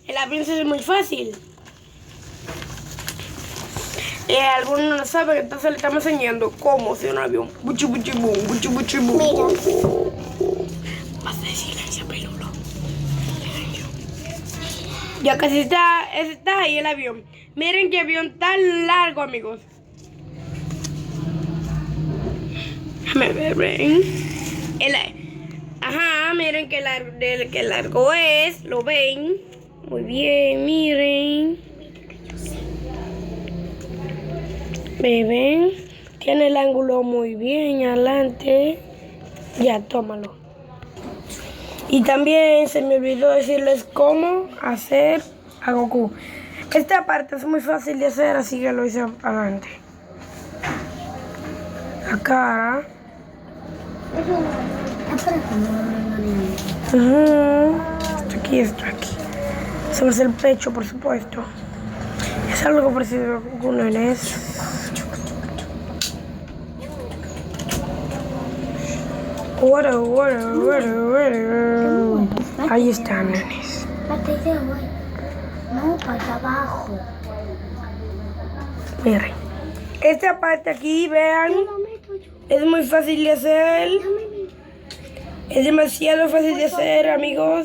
El avión es muy fácil. Algunos no lo saben, entonces le estamos enseñando cómo hacer un avión. Buchu, buchu, bum, buchu, buchu, bum. Mira. Pasa de silencio, peludo. Ya casi está ahí el avión. Miren qué avión tan largo, amigos. Déjame ver, ven. Ajá, miren qué largo es. ¿Lo ven? Muy bien, miren. ¿Ven? Tiene el ángulo muy bien adelante. Ya, tómalo. Y también se me olvidó decirles cómo hacer a Goku. Esta parte es muy fácil de hacer, así que lo hice adelante. La cara. Esto aquí. Sobre el pecho, por supuesto. Es algo parecido con un nenes. Ahí están, nenes. No, para allá abajo. Miren. Esta parte aquí, vean, es muy fácil de hacer. Es demasiado fácil de hacer, amigos.